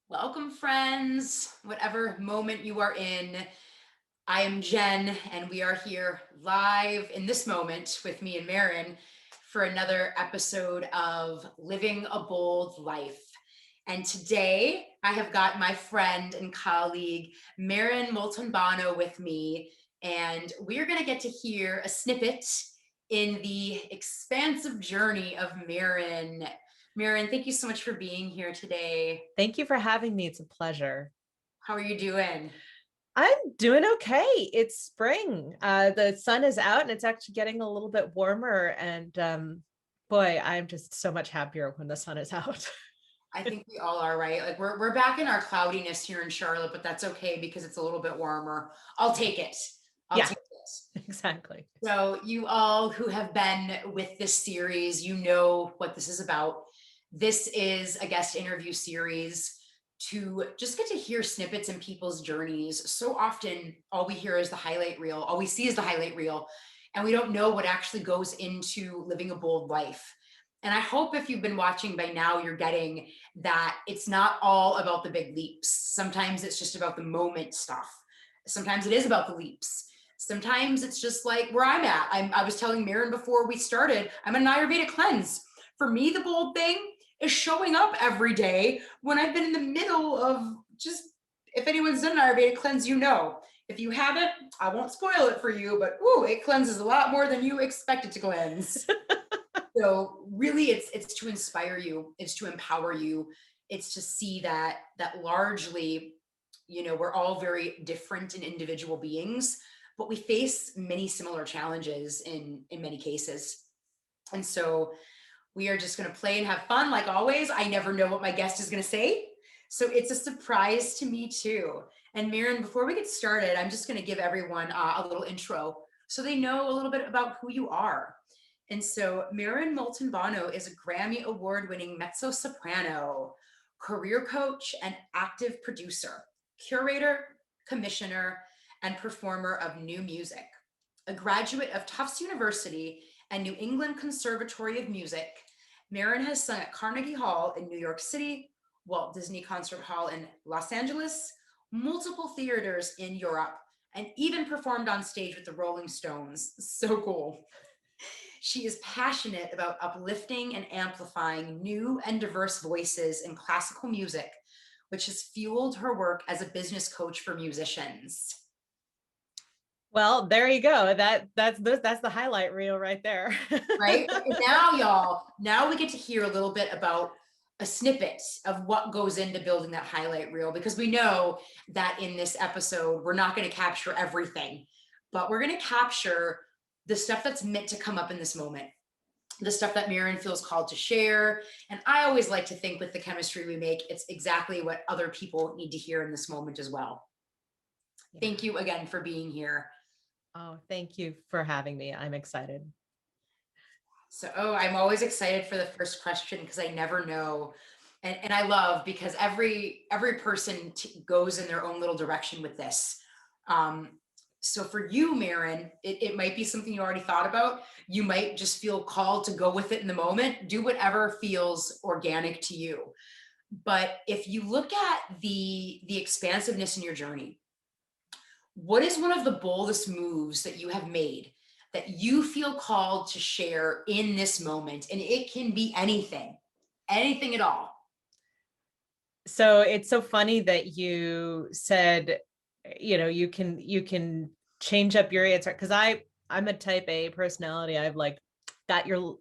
Welcome, friends, whatever moment you are in. I am Jen, and we are here live in this moment with me and Maren for another episode of Living a Bold Life. And today I have got my friend and colleague, Maren Montalbano, with me, and we're going to get to hear a snippet in the expansive journey of Maren. Maren, thank you so much for being here today. Thank you for having me. It's a pleasure. How are you doing? I'm doing okay. It's spring. The sun is out and it's actually getting a little bit warmer. And boy, I'm just so much happier when the sun is out. I think we all are, right? Like we're back in our cloudiness here in Charlotte, but that's okay because it's a little bit warmer. I'll take it. I'll Yeah, take it. exactly. So you all who have been with this series, you know what this is about. This is a guest interview series to just get to hear snippets in people's journeys. So often all we hear is the highlight reel, all we see is the highlight reel, and we don't know what actually goes into living a bold life. And I hope if you've been watching by now, you're getting that it's not all about the big leaps. Sometimes it's just about the moment stuff. Sometimes it is about the leaps. Sometimes it's just like where I'm at. I was telling Maren before we started, I'm an Ayurvedic cleanse. For me, the bold thing is showing up every day when I've been in the middle of just, if anyone's done an Ayurvedic cleanse, you know. If you haven't, I won't spoil it for you, but ooh, it cleanses a lot more than you expect it to cleanse. So really it's to inspire you, it's to empower you, it's to see that largely, we're all very different and individual beings, but we face many similar challenges in many cases. And so we are just going to play and have fun like always. I never know what my guest is going to say, so it's a surprise to me too. And Maren, before we get started, I'm just going to give everyone a little intro so they know a little bit about who you are. And so Maren Montalbano is a Grammy Award-winning mezzo-soprano, career coach, and active producer, curator, commissioner, and performer of new music. A graduate of Tufts University and New England Conservatory of Music, Maren has sung at Carnegie Hall in New York City, Walt Disney Concert Hall in Los Angeles, multiple theaters in Europe, and even performed on stage with the Rolling Stones. So cool. She is passionate about uplifting and amplifying new and diverse voices in classical music, which has fueled her work as a business coach for musicians. Well, there you go. That's the highlight reel right there. Right? And now, y'all, now we get to hear a little bit about a snippet of what goes into building that highlight reel, because we know that in this episode, we're not going to capture everything, but we're going to capture the stuff that's meant to come up in this moment, the stuff that Maren feels called to share. And I always like to think with the chemistry we make, it's exactly what other people need to hear in this moment as well. Yeah. Thank you again for being here. Oh, thank you for having me. I'm excited. So, I'm always excited for the first question because I never know. And I love because every person goes in their own little direction with this. Um, so for you, Maren, it might be something you already thought about. You might just feel called to go with it in the moment. Do whatever feels organic to you. But if you look at the expansiveness in your journey, what is one of the boldest moves that you have made that you feel called to share in this moment? And it can be anything, anything at all. So it's so funny that you said, you can change up your answer because I'm a type A personality. I've like got your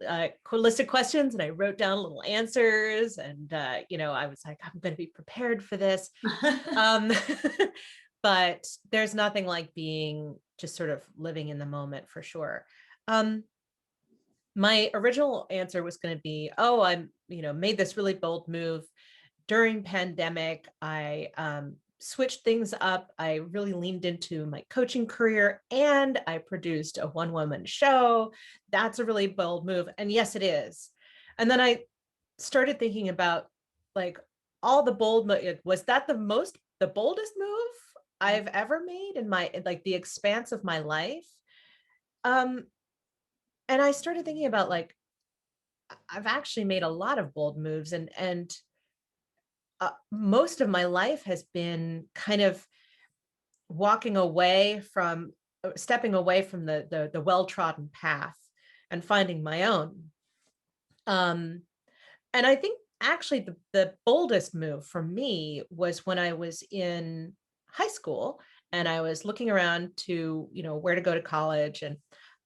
list of questions and I wrote down little answers and I was like, I'm going to be prepared for this. Um, but there's nothing like being just sort of living in the moment for sure. Um, my original answer was going to be, oh, I'm, made this really bold move during pandemic. I switched things up. I really leaned into my coaching career and I produced a one-woman show. That's a really bold move. And yes, it is. And then I started thinking about like all the bold, was that the boldest move I've ever made in my, like the expanse of my life? Um, and I started thinking about like, I've actually made a lot of bold moves and most of my life has been kind of walking away from, stepping away from the well-trodden path and finding my own. And I think actually the boldest move for me was when I was in high school and I was looking around to, where to go to college. And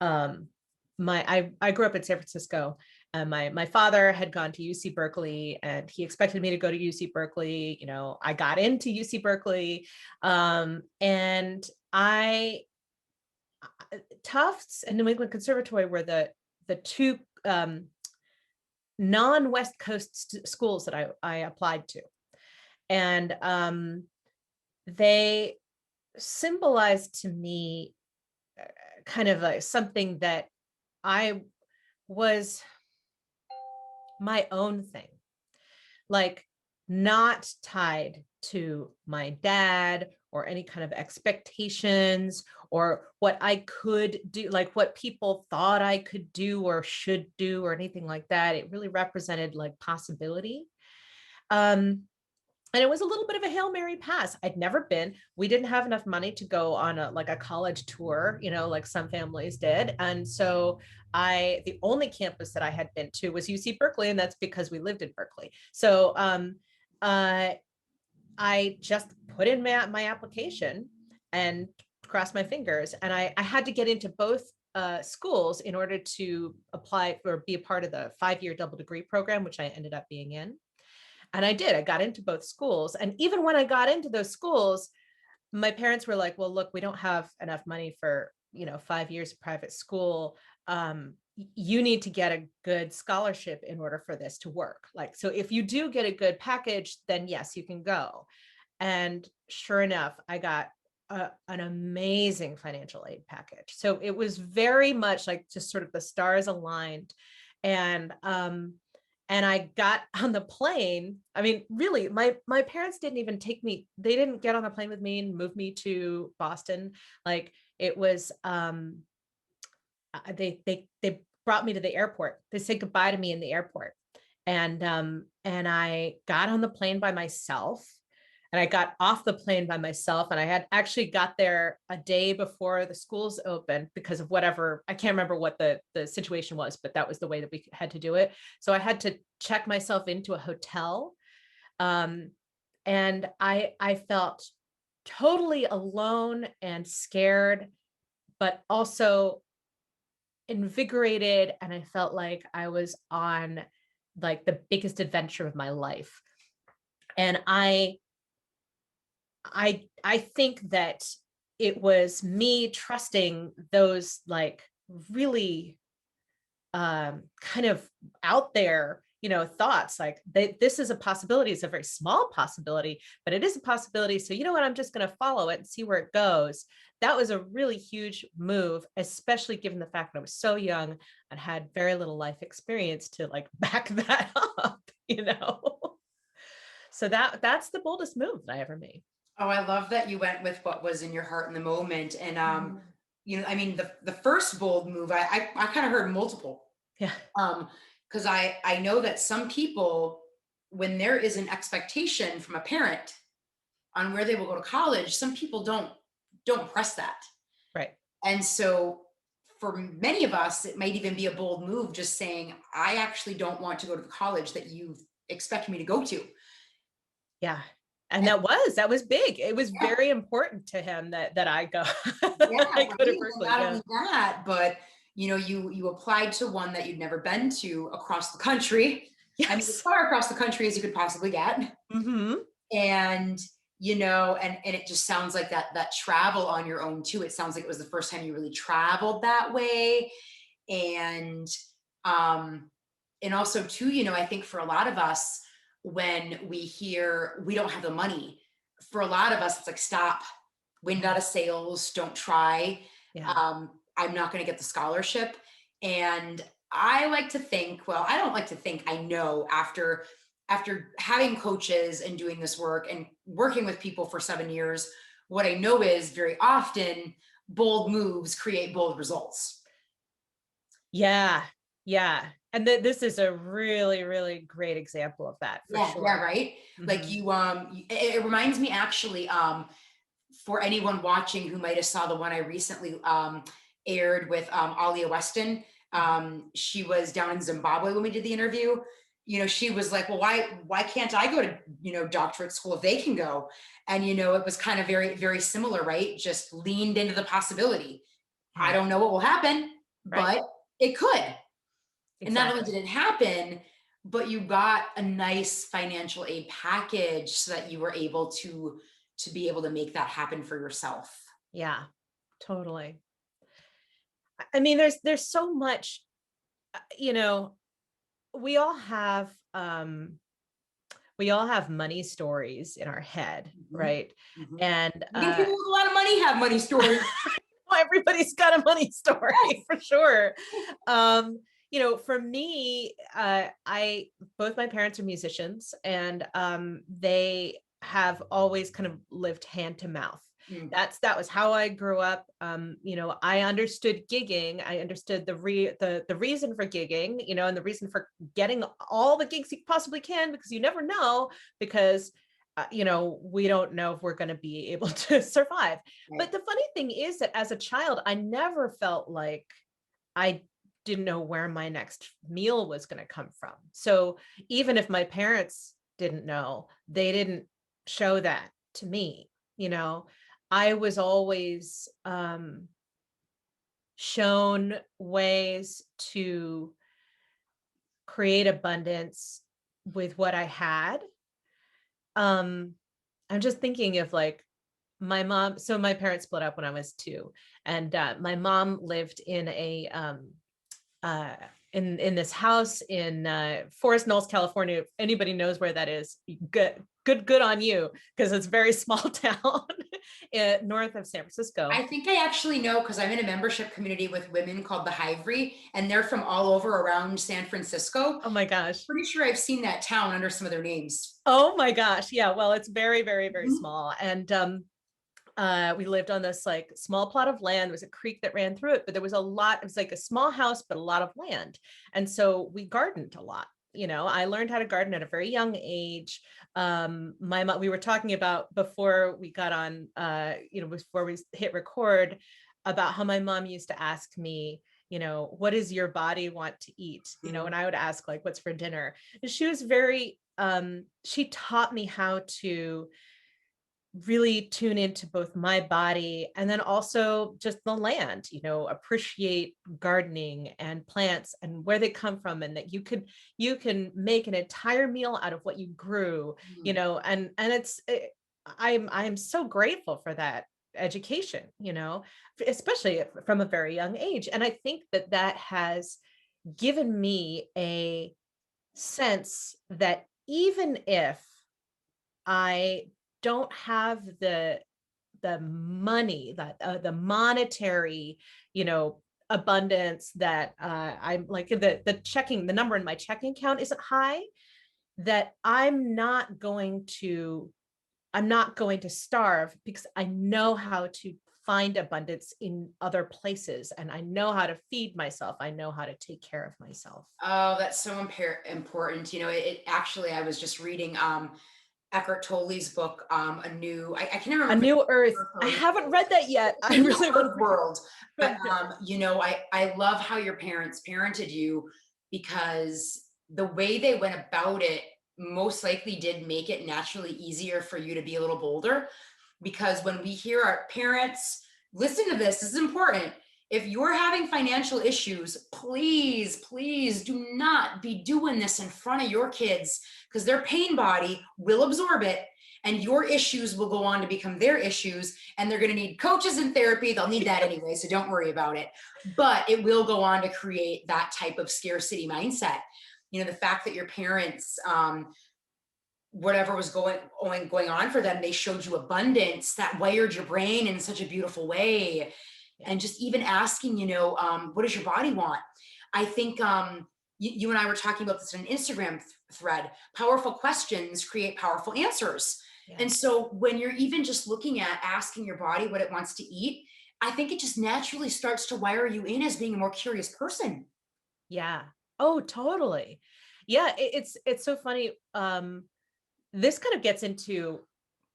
I grew up in San Francisco. And my father had gone to UC Berkeley and he expected me to go to UC Berkeley. I got into UC Berkeley. And Tufts and New England Conservatory were the two non-West Coast schools that I applied to. And they symbolized to me kind of something that I was my own thing, like not tied to my dad or any kind of expectations or what I could do, like what people thought I could do or should do or anything like that. It really represented like possibility. And it was a little bit of a Hail Mary pass. I'd never been. We didn't have enough money to go on a college tour, like some families did. And so the only campus that I had been to was UC Berkeley, and that's because we lived in Berkeley. So I just put in my application and crossed my fingers. And I had to get into both schools in order to apply or be a part of the 5-year double degree program, which I ended up being in. And I did. I got into both schools. And even when I got into those schools, my parents were like, well, look, we don't have enough money for, 5 years of private school. You need to get a good scholarship in order for this to work. Like, so if you do get a good package, then yes, you can go. And sure enough, I got an amazing financial aid package. So it was very much like just sort of the stars aligned. And I got on the plane. I mean, really, my parents didn't even take me. They didn't get on the plane with me and move me to Boston. Like it was, they brought me to the airport. They said goodbye to me in the airport. And I got on the plane by myself. And I got off the plane by myself. And I had actually got there a day before the schools opened because of whatever, I can't remember what the situation was, but that was the way that we had to do it. So I had to check myself into a hotel. And I felt totally alone and scared, but also invigorated. And I felt like I was on like the biggest adventure of my life. And I think that it was me trusting those like really kind of out there, thoughts like this is a possibility. It's a very small possibility, but it is a possibility. So you know what, I'm just going to follow it and see where it goes. That was a really huge move, especially given the fact that I was so young and had very little life experience to like back that up, So that's the boldest move that I ever made. Oh, I love that you went with what was in your heart in the moment. And, I mean, the first bold move, I kind of heard multiple. Yeah. Because I know that some people, when there is an expectation from a parent on where they will go to college, some people don't press that. Right. And so for many of us, it might even be a bold move just saying, I actually don't want to go to the college that you expect me to go to. Yeah. And that was big. It was very important to him that I go. Yeah, I go to right? Berkeley. Not only that, but you applied to one that you'd never been to across the country. Yes. I mean, as far across the country as you could possibly get. Mm-hmm. And and it just sounds like that travel on your own too. It sounds like it was the first time you really traveled that way. And also too, I think for a lot of us, when we hear we don't have the money, for a lot of us, it's like, stop, wind out of sails, don't try. Yeah. I'm not going to get the scholarship. And I like to think, well, I don't like to think, I know after having coaches and doing this work and working with people for 7 years, what I know is very often bold moves create bold results. Yeah. Yeah. And this is a really, really great example of that for Yeah, yeah, sure. right. Like Mhm. it reminds me actually, for anyone watching who might have saw the one I recently aired with Alia Weston. She was down in Zimbabwe when we did the interview. She was like, well, why can't I go to, doctorate school if they can go? And, it was kind of very, very similar, right? Just leaned into the possibility. I Yeah, don't know what will happen, right. but it could. And not only Exactly. did it happen, but you got a nice financial aid package so that you were able to be able to make that happen for yourself. Yeah, totally. I mean, there's so much, you know, we all have money stories in our head, Mhm, right? mhm. And Even people with a lot of money have money stories. everybody's got a money story Yes. for sure. For me, I both my parents are musicians, and they have always kind of lived hand to mouth. Mm, That was how I grew up. I understood gigging. I understood the reason for gigging, and the reason for getting all the gigs you possibly can, because you never know, because we don't know if we're going to be able to survive. But right. the funny thing is that as a child, I never felt like I didn't know where my next meal was going to come from. So even if my parents didn't know, they didn't show that to me. You know, I was always shown ways to create abundance with what I had. Um, I'm just thinking of like my mom. So my parents split up when I was 2, and my mom lived in a uh, in this house in Forest Knolls, California. If anybody knows where that is, good on you, because it's a very small town north of San Francisco. I think I actually know because I'm in a membership community with women called the Hivery, and they're from all over around San Francisco. Oh my gosh. Pretty sure I've seen that town under some of their names. Oh my gosh. Yeah. Well, it's very, very, very Mhm. small. And we lived on this like small plot of land. There was a creek that ran through it, but there was a lot. It was like a small house, but a lot of land. And so we gardened a lot. I learned how to garden at a very young age. My mom, we were talking about before we got on, before we hit record, about how my mom used to ask me, what does your body want to eat? And I would ask like, what's for dinner? And she was very, she taught me how to really tune into both my body and then also just the land, appreciate gardening and plants and where they come from, and that you can make an entire meal out of what you grew, Mhm. and I'm so grateful for that education, especially from a very young age. And I think that has given me a sense that even if I don't have the money, that the monetary, you know, abundance, that I'm like, the number in my checking account isn't high, that I'm not going to starve, because I know how to find abundance in other places, and I know how to feed myself. I know how to take care of myself. Oh, that's so important. It actually, I was just reading Eckhart Tolle's book, I can never A remember New Earth. the I author. haven't read that yet. The I New really want Earth to read World. But it. I love how your parents parented you, because the way they went about it most likely did make it naturally easier for you to be a little bolder. Because when we hear our parents, listen to this is important. If you're having financial issues, please do not be doing this in front of your kids, because their pain body will absorb it, and your issues will go on to become their issues, and they're going to need coaches and therapy. They'll need that anyway, so don't worry about it. But it will go on to create that type of scarcity mindset. The fact that your parents, whatever was going on for them, they showed you abundance, that wired your brain in such a beautiful way. Yeah. And just even asking, what does your body want? I think you and I were talking about this in an Instagram thread. Powerful questions create powerful answers. Yeah. And so when you're even just looking at asking your body what it wants to eat, I think it just naturally starts to wire you in as being a more curious person. Yeah. Oh, totally. Yeah, it's so funny. This kind of gets into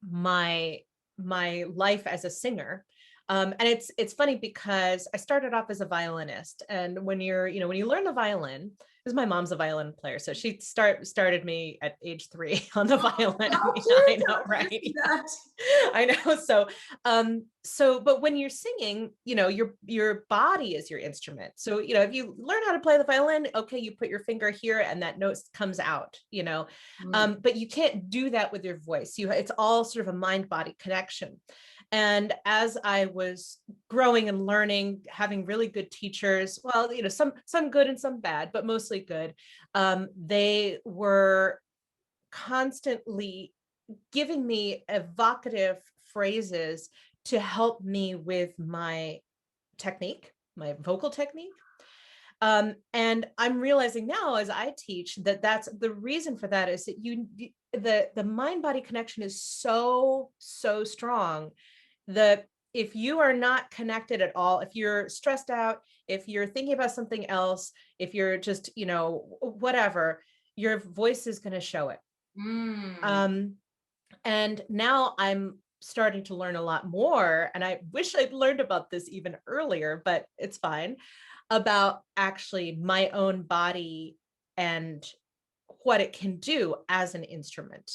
my my life as a singer. And it's funny because I started off as a violinist, and when you're, you know, when you learn the violin, because my mom's a violin player, so she started me at age 3 on the violin. How Yeah, I cute. know, How cute right? is that? I know. But when you're singing, you know, your body is your instrument. So, you know, if you learn how to play the violin, okay, you put your finger here and that note comes out, you know. Mm. But you can't do that with your voice. It's all sort of a mind-body connection. And as I was growing and learning, having really good teachers, well, you know, some good and some bad, but mostly good, they were constantly giving me evocative phrases to help me with my technique, my vocal technique. And I'm realizing now as I teach that that's the reason for that, is that the mind body connection is so strong that if you are not connected at all, if you're stressed out, if you're thinking about something else, if you're just, you know, whatever, your voice is going to show it. Mm. Um, and now I'm starting to learn a lot more. And I wish I'd learned about this even earlier, but it's fine, about actually my own body and what it can do as an instrument.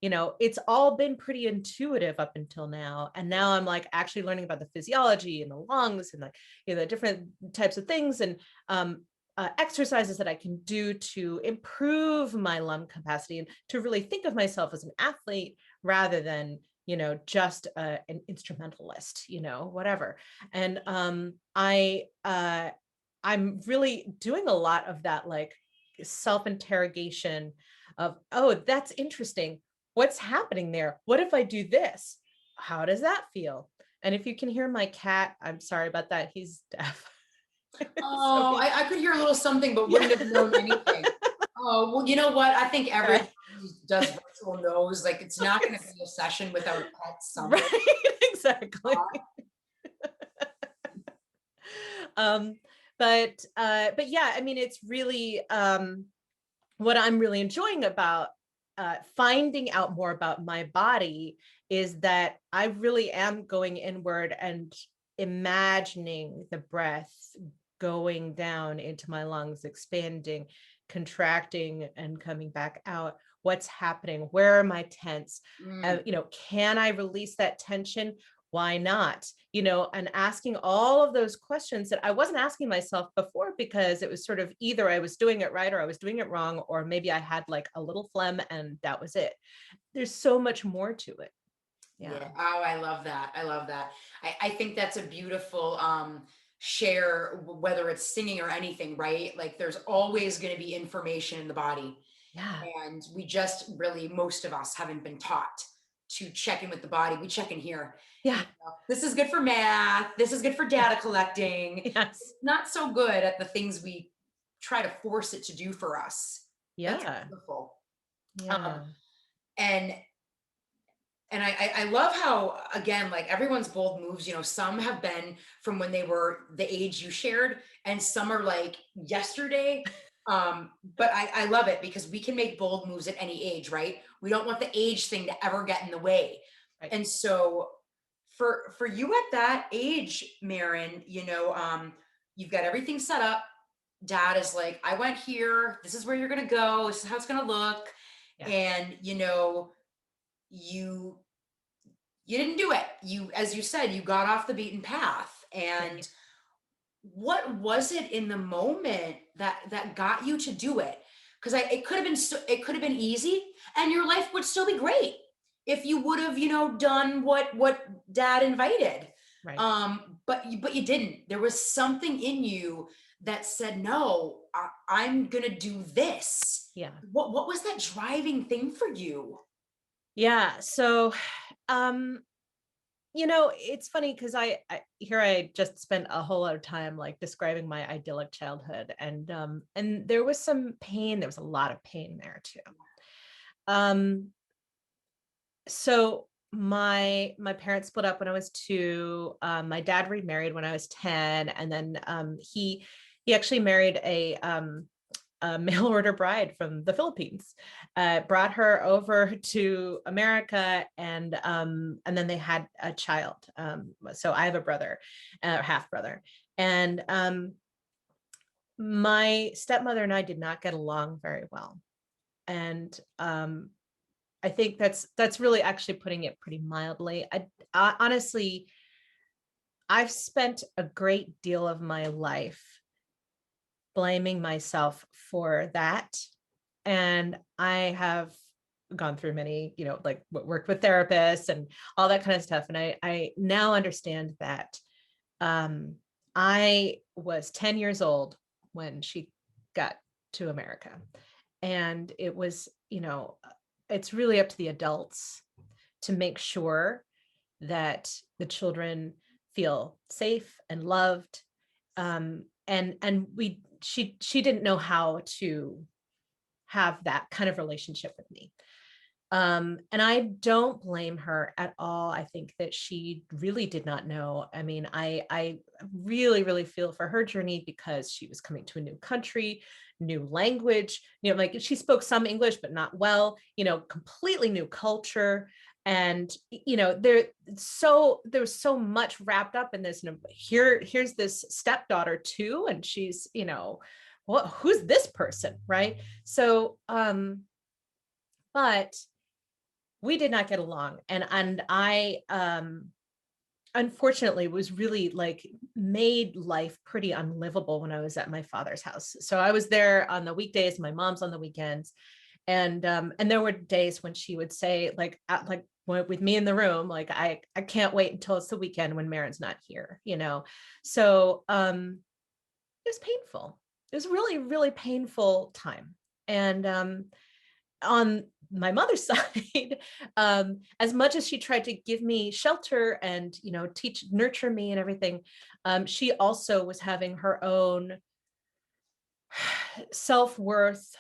You know, it's all been pretty intuitive up until now. And now I'm like actually learning about the physiology and the lungs and, like, you know, the different types of things, and exercises that I can do to improve my lung capacity, and to really think of myself as an athlete rather than, you know, just an instrumentalist, you know, whatever. And I'm really doing a lot of that, like, self-interrogation of, oh, that's interesting. What's happening there? What if I do this? How does that feel? And if you can hear my cat, I'm sorry about that. He's deaf. So Oh, I could hear a little something, but yeah. wouldn't have known anything. Oh, well, you know what? I think everyone Right. who does virtual knows, like, it's not going to be a session without a pet somewhere. Right. Exactly. Um, but yeah, I mean, it's really what I'm really enjoying about finding out more about my body is that I really am going inward and imagining the breath going down into my lungs, expanding, contracting, and coming back out. What's happening? Where am I tense? Mm. You know, can I release that tension? Why not? You know, and asking all of those questions that I wasn't asking myself before, because it was sort of either I was doing it right or I was doing it wrong, or maybe I had like a little phlegm and that was it. There's so much more to it. Yeah. Yeah. Oh, I love that. I love that. I think that's a beautiful share, whether it's singing or anything, right? Like, there's always going to be information in the body. Yeah. And we just really, most of us haven't been taught to check in with the body. We check in here. Yeah. You know, this is good for math. This is good for data collecting. Yes. Not so good at the things we try to force it to do for us. That's Yeah. beautiful. Um, Yeah. and I love how, again, like, everyone's bold moves, you know, some have been from when they were the age you shared, and some are like yesterday. But I love it because we can make bold moves at any age, right? We don't want the age thing to ever get in the way. Right. And so for you at that age, Maren, you know, you've got everything set up. Dad is like, I went here, this is where you're gonna go, this is how it's gonna look. Yeah. And you know, you you didn't do it. You, as you said, you got off the beaten path. Right. And what was it in the moment that got you to do it? Because it could have been it could have been easy, and your life would still be great if you would have, you know, done what Dad invited. Right. But you didn't. There was something in you that said, no, I'm gonna do this. Yeah. What was that driving thing for you? Yeah. So, um, you know, it's funny because I just spent a whole lot of time like describing my idyllic childhood, and there was some pain. There was a lot of pain there too. Um, so my parents split up when I was 2. My dad remarried when I was 10, and then he actually married a mail order bride from the Philippines, brought her over to America, and then they had a child. So I have a brother, half brother, and my stepmother and I did not get along very well. And I think that's really actually putting it pretty mildly. I honestly, I've spent a great deal of my life blaming myself for that. And I have gone through many, like worked with therapists and all that kind of stuff. And I now understand that I was 10 years old when she got to America. And it was, it's really up to the adults to make sure that the children feel safe and loved. And she didn't know how to have that kind of relationship with me. And I don't blame her at all. I think that she really did not know. I mean, I really, really feel for her journey, because she was coming to a new country, new language, like she spoke some English, but not well, completely new culture. And, there was so much wrapped up in this. And here's this stepdaughter too. And she's, who's this person? Right. So, but we did not get along. And I, unfortunately was really like made life pretty unlivable when I was at my father's house. So I was there on the weekdays, my mom's on the weekends. And there were days when she would say, like with me in the room, like, I can't wait until it's the weekend when Maren's not here, So it was painful. It was really, really painful time. And on my mother's side, as much as she tried to give me shelter and, nurture me and everything, she also was having her own self-worth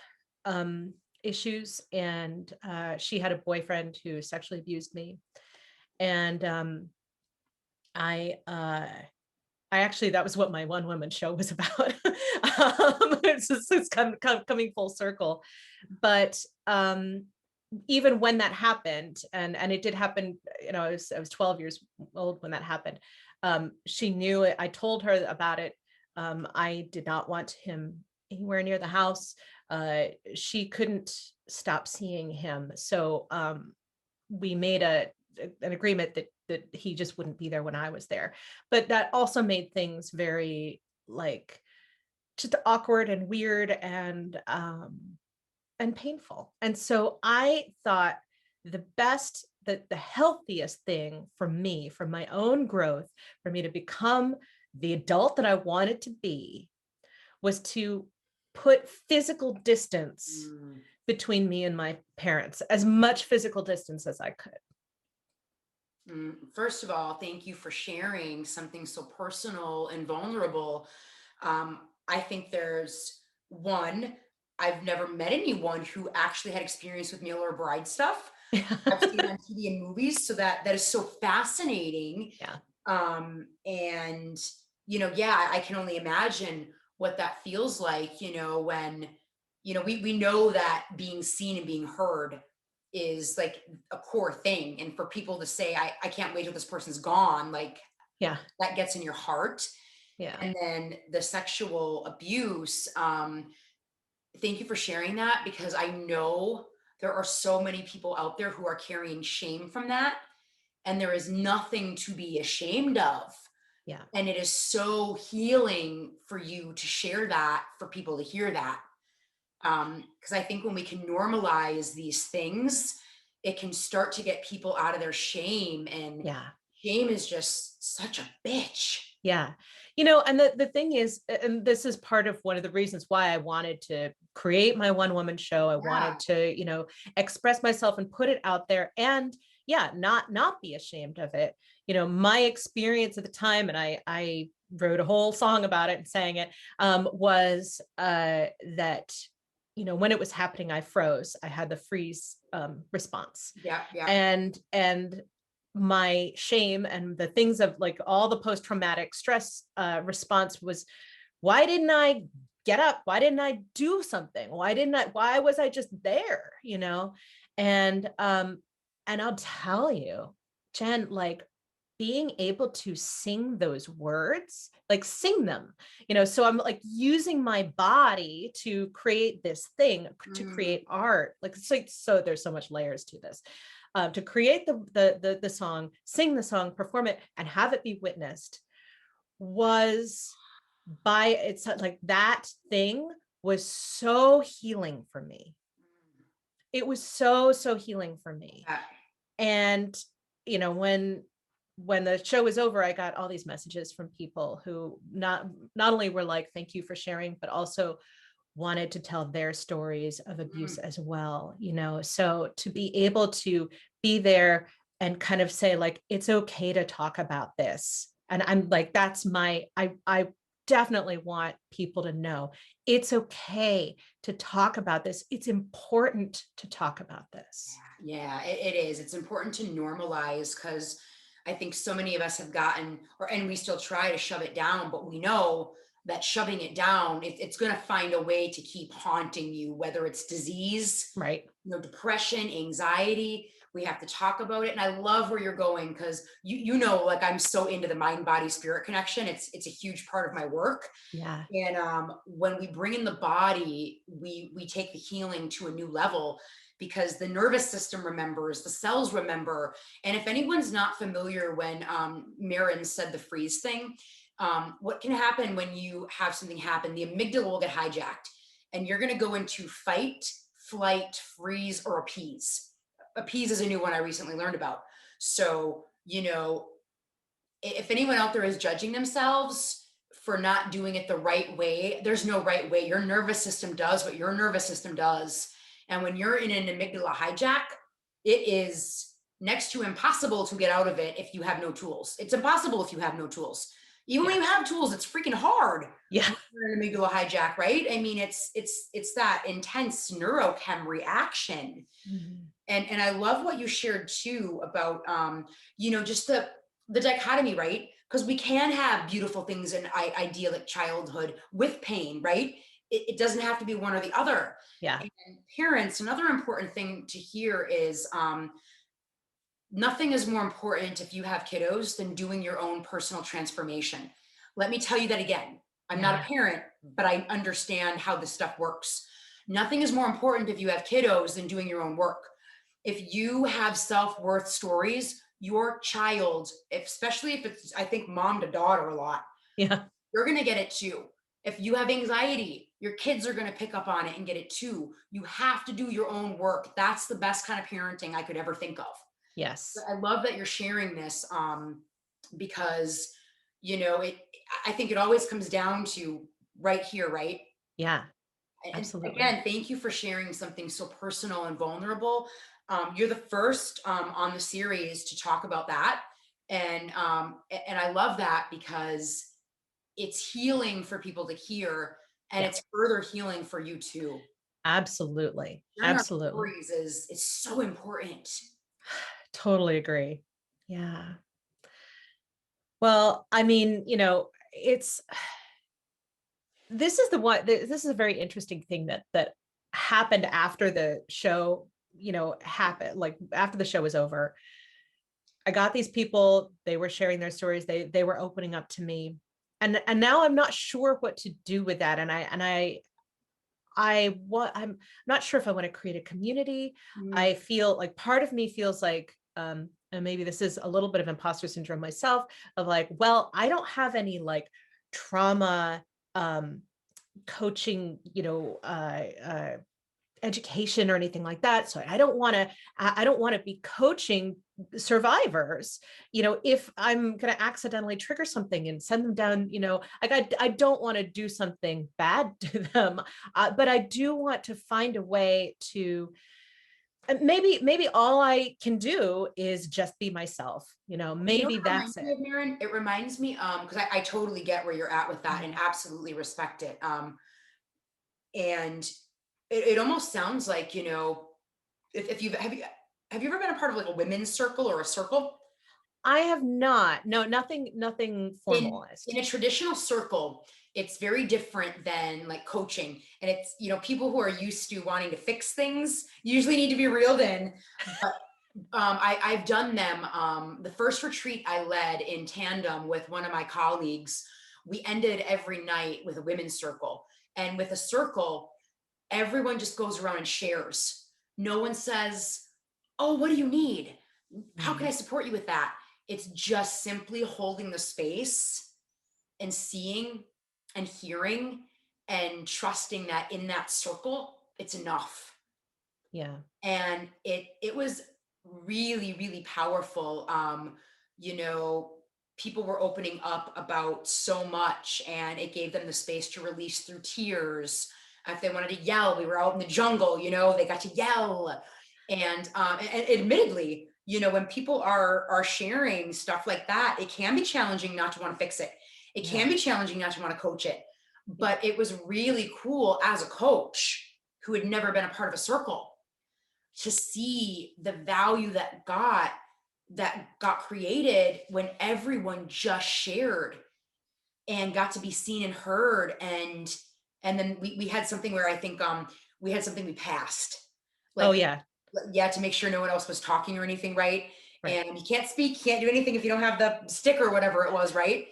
issues. And she had a boyfriend who sexually abused me. And I actually, that was what my one woman show was about. It's coming full circle. But even when that happened, and it did happen, I was 12 years old when that happened. She knew it. I told her about it. I did not want him anywhere near the house. She couldn't stop seeing him. So we made an agreement that he just wouldn't be there when I was there. But that also made things very like just awkward and weird and painful. And so I thought the healthiest thing for me, for my own growth, for me to become the adult that I wanted to be, was to put physical distance between me and my parents, as much physical distance as I could. First of all, thank you for sharing something so personal and vulnerable. I think I've never met anyone who actually had experience with mail or bride stuff. I've seen it on TV and movies, so that is so fascinating. Yeah. And I can only imagine what that feels like, when we know that being seen and being heard is like a core thing. And for people to say, I can't wait till this person's gone, like, yeah, that gets in your heart. Yeah. And then the sexual abuse, thank you for sharing that, because I know there are so many people out there who are carrying shame from that. And there is nothing to be ashamed of. Yeah. And it is so healing for you to share that, for people to hear that. Because I think when we can normalize these things, it can start to get people out of their shame. And shame is just such a bitch. Yeah. And the thing is, and this is part of one of the reasons why I wanted to create my one woman show. I wanted to, express myself and put it out there, and not be ashamed of it. My experience at the time, and I wrote a whole song about it and sang it, was that, when it was happening, I froze. I had the freeze response. Yeah. And my shame and the things of like all the post-traumatic stress response was, why didn't I get up? Why didn't I do something? Why was I just there? And I'll tell you, Jen, like being able to sing those words, like sing them, so I'm like using my body to create this thing, to Mm. create art. Like, it's like, so there's so much layers to this. To create the song, sing the song, perform it, and have it be witnessed was it's like that thing was so healing for me. It was so healing for me. Yeah. And when the show was over, I got all these messages from people who not only were like, thank you for sharing, but also wanted to tell their stories of abuse Mm. as well. So to be able to be there and kind of say, like, it's okay to talk about this. And I'm like, I definitely want people to know it's okay to talk about this. It's important to talk about this. Yeah, it is. It's important to normalize, because I think so many of us have gotten, and we still try to shove it down, but we know that shoving it down, it's going to find a way to keep haunting you, whether it's disease, Right. depression, anxiety. We have to talk about it. And I love where you're going, because like I'm so into the mind, body, spirit connection. It's a huge part of my work. Yeah. And when we bring in the body, we take the healing to a new level, because the nervous system remembers, the cells remember. And if anyone's not familiar, when Maren said the freeze thing, what can happen when you have something happen? The amygdala will get hijacked, and you're going to go into fight, flight, freeze, or appease. Appease is a new one I recently learned about. So, if anyone out there is judging themselves for not doing it the right way, there's no right way. Your nervous system does what your nervous system does. And when you're in an amygdala hijack, it is next to impossible to get out of it if you have no tools. It's impossible if you have no tools. Even when Yeah. you have tools, it's freaking hard. Yeah. When you're in an amygdala hijack, right? I mean, it's that intense neurochem reaction. Mhm. And I love what you shared too about just the dichotomy, right? Because we can have beautiful things in idyllic childhood with pain, right? It doesn't have to be one or the other. Yeah. And parents, another important thing to hear is nothing is more important if you have kiddos than doing your own personal transformation. Let me tell you that again. I'm not a Yeah. parent, but I understand how this stuff works. Nothing is more important if you have kiddos than doing your own work. If you have self-worth stories, your child, especially if it's, I think, mom to daughter a lot, Yeah. you're going to get it too. If you have anxiety, your kids are going to pick up on it and get it too. You have to do your own work. That's the best kind of parenting I could ever think of. Yes. I love that you're sharing this, because it. I think it always comes down to right here, right? Yeah. And Absolutely. again, thank you for sharing something so personal and vulnerable. You're the first on the series to talk about that, and I love that, because it's healing for people to hear, and Yeah. it's further healing for you too. Absolutely. Sharing our Absolutely. stories is so important. Totally agree. Yeah. Well, I mean, it's this is the one this is a very interesting thing that happened after the show, happened, like after the show was over. I got these people, they were sharing their stories, they were opening up to me. And now I'm not sure what to do with that. I'm not sure if I want to create a community. Mm. I feel like part of me feels like, and maybe this is a little bit of imposter syndrome myself, of like, well, I don't have any like trauma coaching, education or anything like that. So I don't want to be coaching survivors, if I'm going to accidentally trigger something and send them down, like I don't want to do something bad to them. But I do want to find a way to, maybe all I can do is just be myself, You know maybe what it that's reminds me it. of, Maren? It reminds me, because I totally get where you're at with that and Mhm. absolutely respect it. And it almost sounds like, if you've have you ever been a part of like a women's circle or a circle? I have not. No, nothing In formalized. a traditional circle, it's very different than like coaching. And it's, people who are used to wanting to fix things usually need to be reeled in. But I've done them. The first retreat I led in tandem with one of my colleagues, we ended every night with a women's circle. And with a circle, everyone just goes around and shares. No one says, "Oh, what do you need? How can I Mm, support you with that?" It's just simply holding the space and seeing and hearing and trusting that in that circle, it's enough. yeah. And it was really, really powerful. You know, people were opening up about so much, and it gave them the space to release through tears. If they wanted to yell, we were out in the jungle, they got to yell. And admittedly, when people are sharing stuff like that, it can be challenging not to want to fix it. It Yeah. can be challenging not to want to coach it. But it was really cool as a coach who had never been a part of a circle to see the value that got created when everyone just shared and got to be seen and heard. And then we had something where I think we had something we passed, Oh like, yeah. yeah, to make sure no one else was talking or anything, right? Right. And you can't speak, can't do anything if you don't have the stick or whatever it was, right?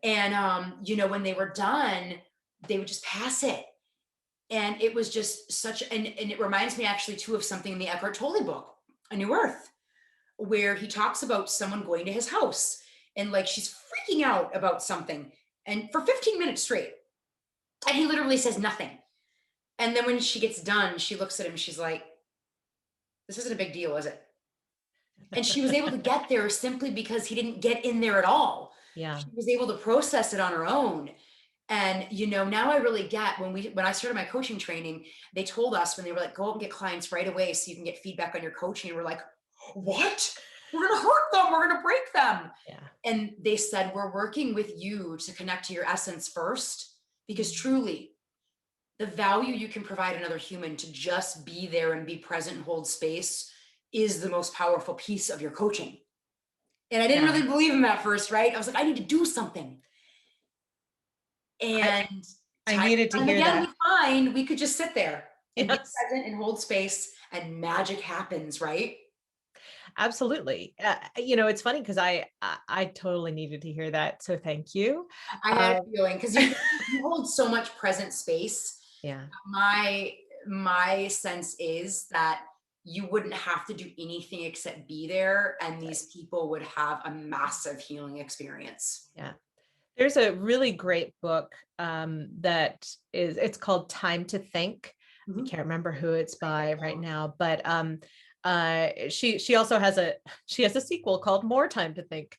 And when they were done, they would just pass it. And it was just such, and it reminds me actually too of something in the Eckhart Tolle book, A New Earth, where he talks about someone going to his house and like she's freaking out about something and for 15 minutes straight. And he literally says nothing. And then when she gets done, she looks at him, she's like, "This isn't a big deal, is it?" And she was able to get there simply because he didn't get in there at all. Yeah. She was able to process it on her own. And now I really get when I started my coaching training, they told us when they were like, go out and get clients right away so you can get feedback on your coaching. And we're like, what? We're gonna hurt them, we're gonna break them. Yeah. And they said, we're working with you to connect to your essence first, because truly the value you can provide another human to just be there and be present and hold space is the most powerful piece of your coaching. And I didn't Yeah. really believe him at first, right? I was like, I need to do something. I And I time needed to and time hear again, we that. find we could just sit there and be Yes. present and hold space, and magic happens, right? Absolutely. It's funny because I totally needed to hear that. So thank you. I had Um, a feeling because you hold so much present space. yeah. My sense is that you wouldn't have to do anything except be there, and Right. these people would have a massive healing experience. Yeah. There's a really great book that it's called Time to Think. I Mhm. can't remember who it's by right now, but she also has a sequel called More Time to Think.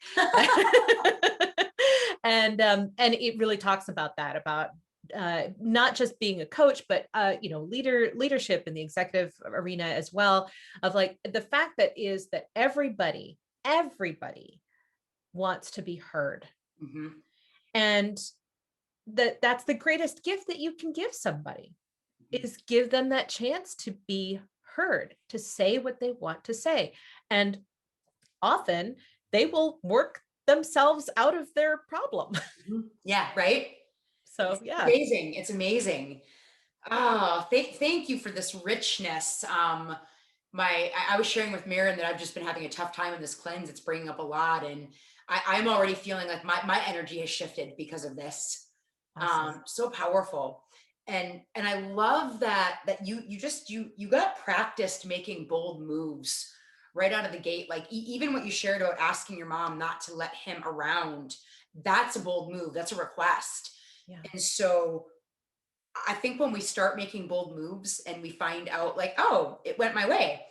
And it really talks about that, about not just being a coach, but leadership in the executive arena as well, of like the fact that everybody wants to be heard, Mhm. and that's the greatest gift that you can give somebody, Mhm. is give them that chance to be heard, to say what they want to say. And often they will work themselves out of their problem. Mhm. Yeah, right? So It's yeah. amazing. It's amazing. Oh, thank you for this richness. I was sharing with Maren that I've just been having a tough time in this cleanse. It's bringing up a lot, and I'm already feeling like my energy has shifted because of this. Awesome. So powerful. And I love that you got practiced making bold moves right out of the gate. Like even what you shared about asking your mom not to let him around, that's a bold move. That's a request. Yeah. And so I think when we start making bold moves and we find out like, oh, it went my way,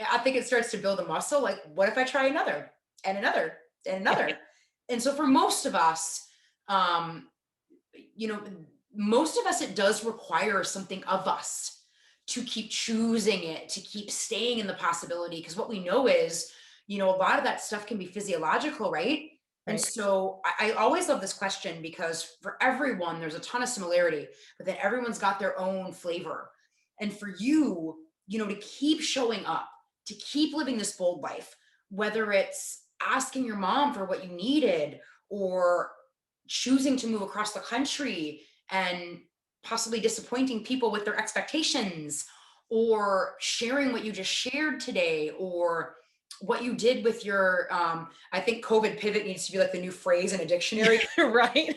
I think it starts to build a muscle. Like, what if I try another and another and another? And so for most of us, um, you know, most of us, it does require something of us to keep choosing it, to keep staying in the possibility. Because what we know is, a lot of that stuff can be physiological, right? And Right. so I always love this question because for everyone, there's a ton of similarity, but then everyone's got their own flavor. And for you, to keep showing up, to keep living this bold life, whether it's asking your mom for what you needed, or choosing to move across the country and possibly disappointing people with their expectations, or sharing what you just shared today, or what you did with your I think COVID pivot needs to be like the new phrase in a dictionary. Right.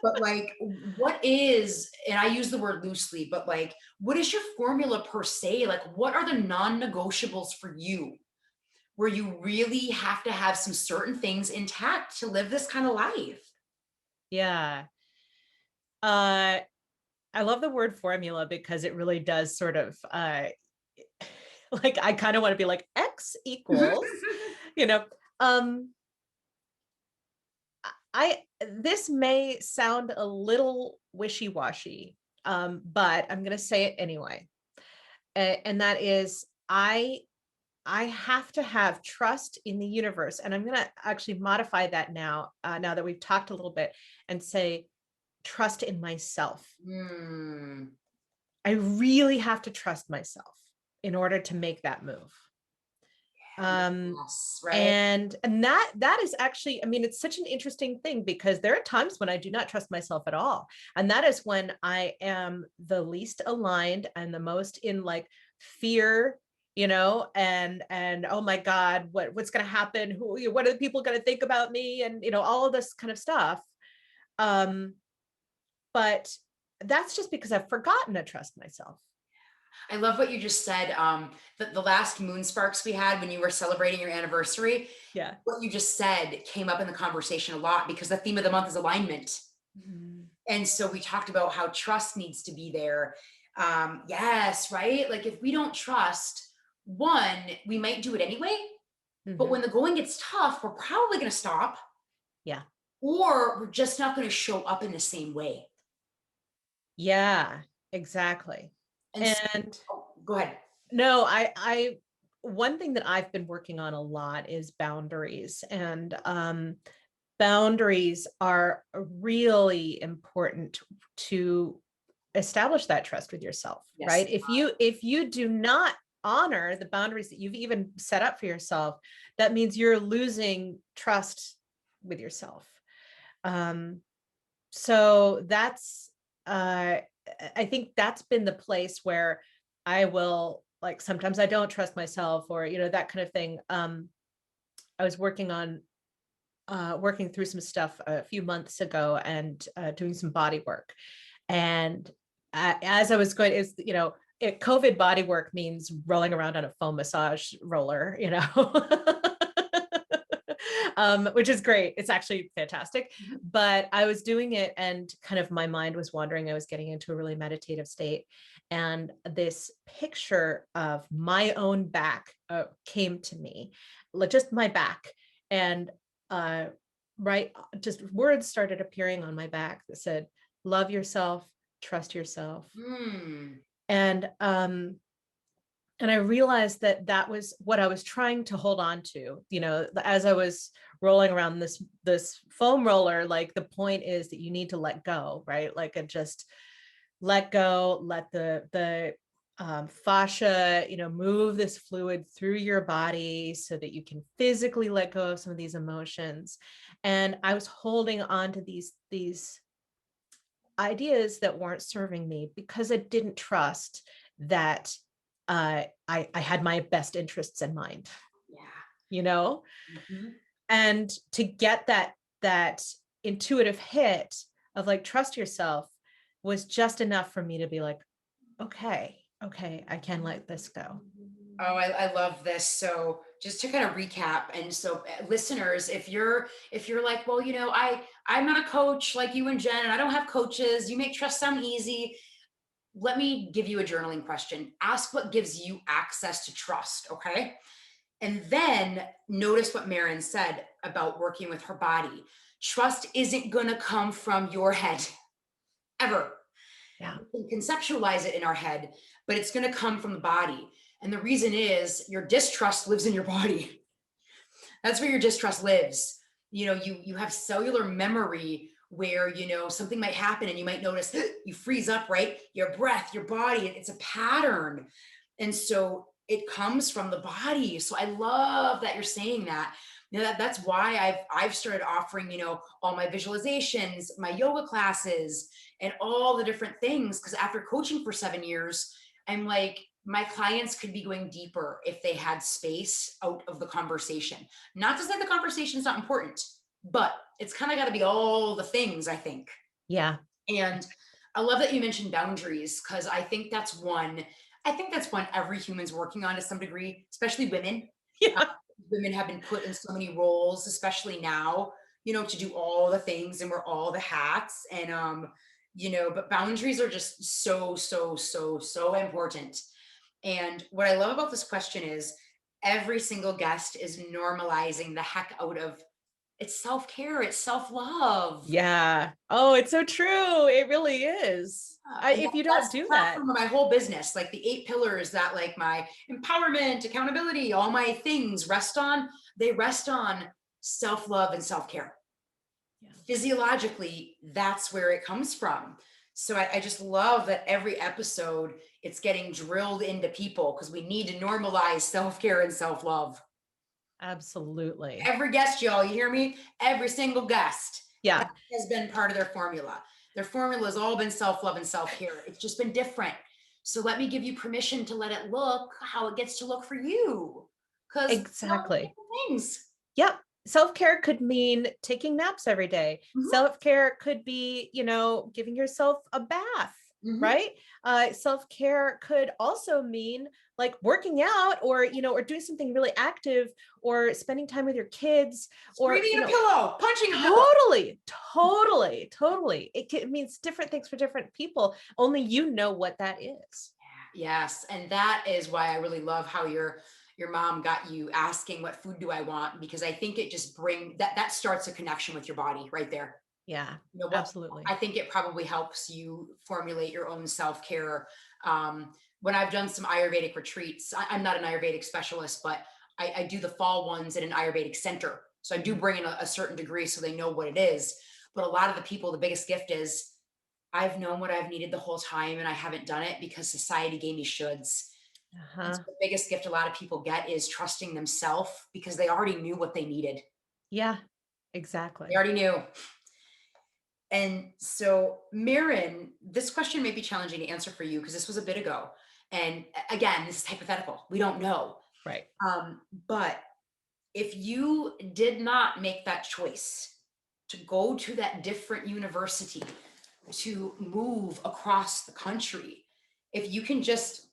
But like, what is, and I use the word loosely, but like, what is your formula per se? Like, what are the non-negotiables for you, where you really have to have some certain things intact to live this kind of life? Yeah. Uh, I love the word formula because it really does sort of like I kind of want to be like X equals, you know. Um I this may sound a little wishy-washy, but I'm gonna say it anyway. And that is I have to have trust in the universe. And I'm gonna actually modify that now, now that we've talked a little bit, and say trust in myself. Mm, I really have to trust myself in order to make that move. Um, yes, right. and that is actually, I mean, it's such an interesting thing because there are times when I do not trust myself at all. And that is when I am the least aligned and the most in like fear, and oh my God, what's going to happen? What are the people going to think about me? And, all of this kind of stuff. Um, but that's just because I've forgotten to trust myself. I love what you just said. The last Moon Sparks we had when you were celebrating your anniversary, Yeah. what you just said came up in the conversation a lot because the theme of the month is alignment. Mhm. And so we talked about how trust needs to be there. Yes, right? Like if we don't trust, one, we might do it anyway, but Mhm. when the going gets tough, we're probably going to stop, Yeah. or we're just not going to show up in the same way. Yeah, exactly. And so, And oh, go ahead. no, one thing that I've been working on a lot is boundaries. And boundaries are really important to establish that trust with yourself, Yes. right? If you do not honor the boundaries that you've even set up for yourself, that means you're losing trust with yourself. Um, so that's I think that's been the place where I will, like, sometimes I don't trust myself, or that kind of thing. I was working through some stuff a few months ago, and doing some body work, and as I was going, COVID body work means rolling around on a foam massage roller, which is great. It's actually fantastic. But I was doing it and kind of my mind was wandering. I was getting into a really meditative state. And this picture of my own back came to me, like just my back. And right, just words started appearing on my back that said, love yourself, trust yourself. Mm, And I realized that that was what I was trying to hold on to, as I was rolling around this foam roller. Like, the point is that you need to let go, right? Like, and just let go, let the fascia, move this fluid through your body so that you can physically let go of some of these emotions. And I was holding on to these ideas that weren't serving me because I didn't trust that I had my best interests in mind, yeah. you know? Mhm. And to get that intuitive hit of like, trust yourself, was just enough for me to be like, okay, I can let this go. Oh, I love this. So just to kind of recap, and so listeners, if you're like, well, I'm not a coach like you and Jen, and I don't have coaches. You make trust sound easy. Let me give you a journaling question. Ask what gives you access to trust, okay? And then notice what Maren said about working with her body. Trust isn't going to come from your head ever. Yeah. We can conceptualize it in our head, but it's going to come from the body. And the reason is your distrust lives in your body. That's where your distrust lives. You have cellular memory where something might happen and you might notice you freeze up, right? Your breath, your body, it's a pattern. And so it comes from the body. So I love that you're saying that. That's why I've started offering, all my visualizations, my yoga classes, and all the different things. Because after coaching for 7 years, I'm like, my clients could be going deeper if they had space out of the conversation. Not to say the conversation is not important, but it's kind of got to be all the things, I think. Yeah. And I love that you mentioned boundaries, because I think that's one every human's working on to some degree, especially women. Uh, Yeah. Women have been put in so many roles, especially now, to do all the things and wear all the hats. And but boundaries are just so, so, so, so important. And what I love about this question is every single guest is normalizing the heck out of it's self-care, it's self-love. Yeah. Oh, it's so true. It really is. And If you that's don't the do that, platform of my whole business. Like the 8 pillars that like my empowerment, accountability, all my things rest on, they rest on self-love and self-care. yeah. Physiologically, that's where it comes from. So I just love that every episode it's getting drilled into people because we need to normalize self-care and self-love. Absolutely. Every guest, y'all, you hear me? Every single guest Yeah. that has been part of their formula. Their formula has all been self-love and self-care. It's just been different. So let me give you permission to let it look how it gets to look for you. Because Exactly. things. Yep. Self-care could mean taking naps every day. Mhm, Self-care could be, giving yourself a bath, mhm. right? Self-care could also mean like working out or doing something really active or spending time with your kids or, Breathing in a pillow, punching a pillow. totally. It means different things for different people. Only you know what that is. Yes, and that is why I really love how your mom got you asking what food do I want, because I think it just that starts a connection with your body right there. Yeah, What absolutely. I think it probably helps you formulate your own self-care. When I've done some Ayurvedic retreats, I'm not an Ayurvedic specialist, but I do the fall ones at an Ayurvedic center. So I do Mhm. bring in a certain degree so they know what it is. But a lot of the people, the biggest gift is I've known what I've needed the whole time and I haven't done it because society gave me shoulds. And so Uh-huh. the biggest gift a lot of people get is trusting themselves because they already knew what they needed. Yeah, They exactly. already knew. And so, Maren, this question may be challenging to answer for you because this was a bit ago. And again, this is hypothetical. We don't know. Right. But if you did not make that choice to go to that different university, to move across the country, if you can just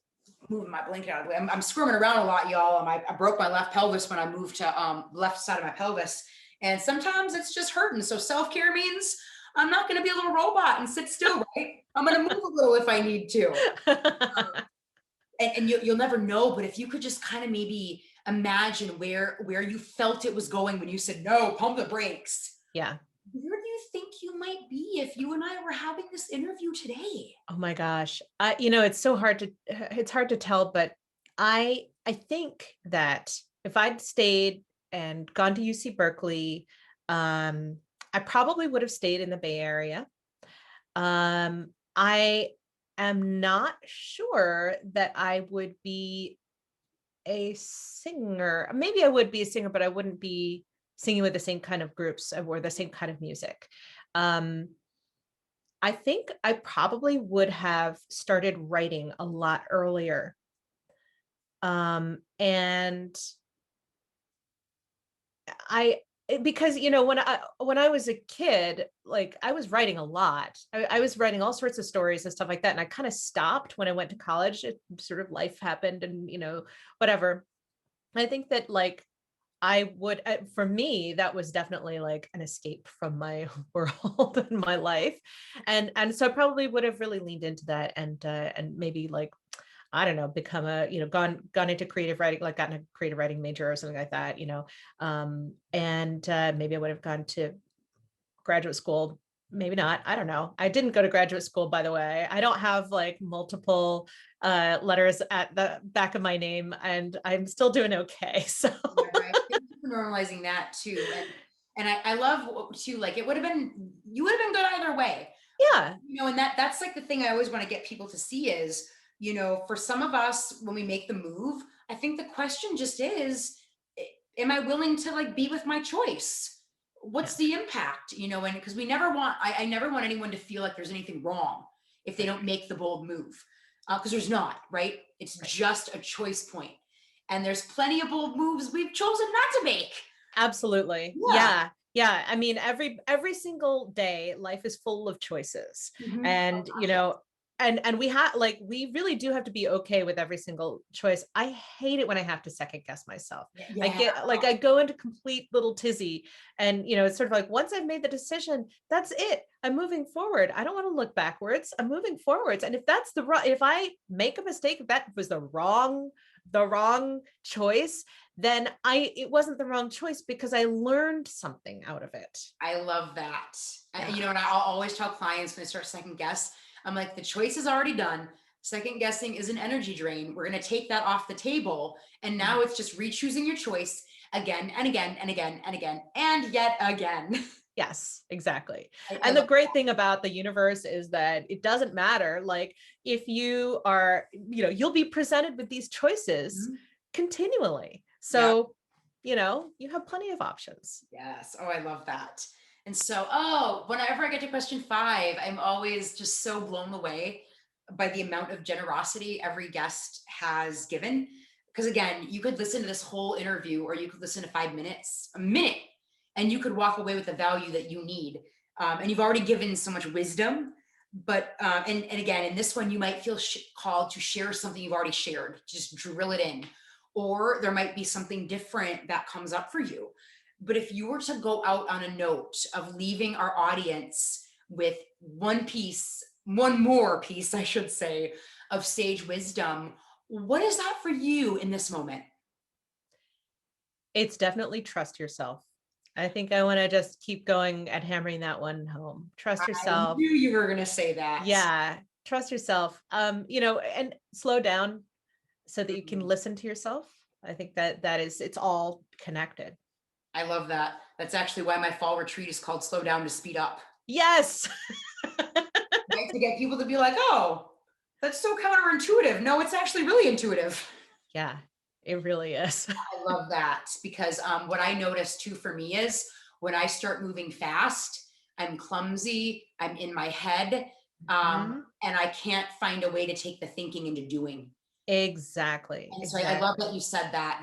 move my blanket out of the way, I'm squirming around a lot, y'all. I broke my left pelvis when I moved to left side of my pelvis. And sometimes it's just hurting. So self-care means I'm not going to be a little robot and sit still, right? I'm going to move a little if I need to. And you'll never know, but if you could just kind of maybe imagine where you felt it was going when you said no, pump the brakes. Yeah. Where do you think you might be if you and I were having this interview today? Oh my gosh. It's hard to tell, but I think that if I'd stayed and gone to UC Berkeley, I probably would have stayed in the Bay Area. I am not sure that I would be a singer. Maybe I would be a singer, but I wouldn't be singing with the same kind of groups or the same kind of music. Um, I think I probably would have started writing a lot earlier. And because when I was a kid, like I was writing a lot. I was writing all sorts of stories and stuff like that. And I kind of stopped when I went to college. It sort of life happened and whatever. I think that like for me, that was definitely like an escape from my world and my life. And so I probably would have really leaned into that and maybe like, I don't know, become gone into creative writing, like gotten a creative writing major or something like that, and maybe I would have gone to graduate school. Maybe not. I don't know. I didn't go to graduate school, by the way. I don't have like multiple letters at the back of my name, and I'm still doing okay. So Yeah, right. Thank you for normalizing that too. And I love too, like you would have been good either way. yeah, And that's like the thing I always want to get people to see is, for some of us, when we make the move, I think the question just is, am I willing to like be with my choice? Yeah. What's the impact? You know, and because we never want, I never want anyone to feel like there's anything wrong if they don't make the bold move. Because there's not, right? It's Right. just a choice point. And there's plenty of bold moves we've chosen not to make. Absolutely. Yeah. Yeah. Yeah. I mean, every single day, life is full of choices. Mhm. Oh And, gosh, yes. and we have like we really do have to be okay with every single choice. I hate it when I have to second guess myself. I Yeah. get like I go into complete little tizzy, and it's sort of like once I've made the decision, that's it. I'm moving forward. I don't want to look backwards. I'm moving forwards. And if that's if I make a mistake, if that was the wrong choice, then it wasn't the wrong choice because I learned something out of it. I love that. Yeah. You know, and I'll always tell clients when they start second guess, I'm like, the choice is already done. Second guessing is an energy drain. We're going to take that off the table. And now Mhm. it's just re-choosing your choice again and again and again and again and yet again. Yes, exactly. I And the love great thing about the universe is that it doesn't matter. Like if you are, you'll be presented with these choices that. continually. Yeah. So, you have plenty of options. Yes. Oh, I love that. And so, oh, whenever I get to question 5, I'm always just so blown away by the amount of generosity every guest has given. Because again, you could listen to this whole interview or you could listen to 5 minutes, a minute, and you could walk away with the value that you need. And you've already given so much wisdom. But, and again, in this one, you might feel called to share something you've already shared, just drill it in. Or there might be something different that comes up for you. But if you were to go out on a note of leaving our audience with one more piece, I should say, of sage wisdom, what is that for you in this moment? It's definitely trust yourself. I think I want to just keep going at hammering that one home. Trust I yourself. knew you were going to say that. Yeah, trust yourself. And slow down so that you can Mhm. listen to yourself. I think it's all connected. I love that. That's actually why my fall retreat is called Slow Down to Speed Up, Yes. right? To get people to be like, oh, that's so counterintuitive. No, it's actually really intuitive. Yeah, it really is. I love that because what I notice too for me is when I start moving fast, I'm clumsy, I'm in my head, Mhm. and I can't find a way to take the thinking into doing. Exactly. And so I love that Exactly. you said that.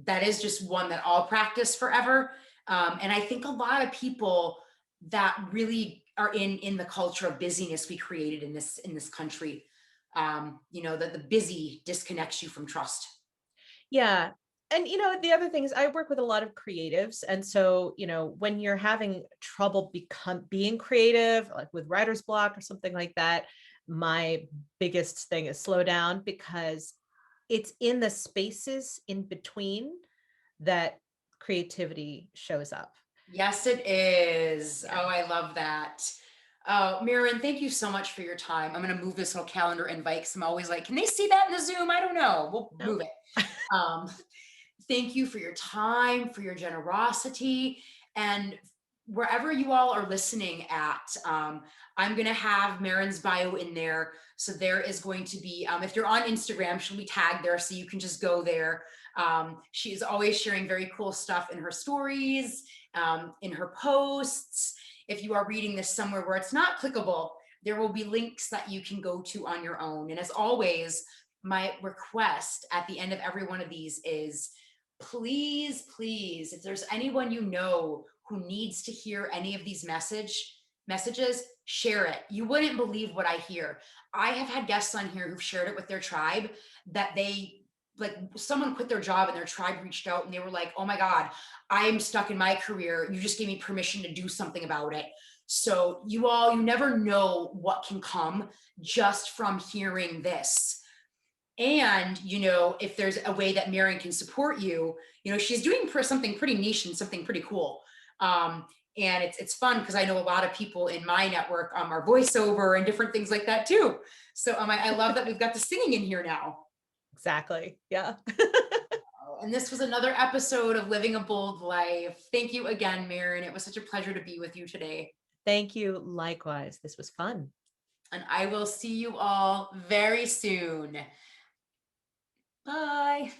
That is just one that I'll practice forever. And I think a lot of people that really are in the culture of busyness we created in this country, that the busy disconnects you from trust. Yeah. And the other thing is I work with a lot of creatives. And so, when you're having trouble being creative, like with writer's block or something like that, my biggest thing is slow down because it's in the spaces in between that creativity shows up. Yes, it is. Yeah. Oh, I love that. Oh, Maren, thank you so much for your time. I'm going to move this little calendar invite because I'm always like, can they see that in the Zoom? I don't know. We'll No. move it. Um, Thank you for your time, for your generosity, and wherever you all are listening at, I'm going to have Maren's bio in there. So there is going to be, if you're on Instagram, she'll be tagged there, so you can just go there. She is always sharing very cool stuff in her stories, in her posts. If you are reading this somewhere where it's not clickable, there will be links that you can go to on your own. And as always, my request at the end of every one of these is, please, please, if there's anyone you know who needs to hear any of these messages, share it. You wouldn't believe what I hear. I have had guests on here who've shared it with their tribe that they like someone quit their job and their tribe reached out and they were like, oh my God, I am stuck in my career. You just gave me permission to do something about it. So you never know what can come just from hearing this. And if there's a way that Maren can support you, she's doing something pretty niche and something pretty cool. And it's fun because I know a lot of people in my network are voiceover and different things like that too. So I love that we've got the singing in here now. Exactly. Yeah. And this was another episode of Living a Bold Life. Thank you again, Maren. It was such a pleasure to be with you today. Thank you. Likewise. This was fun. And I will see you all very soon. Bye.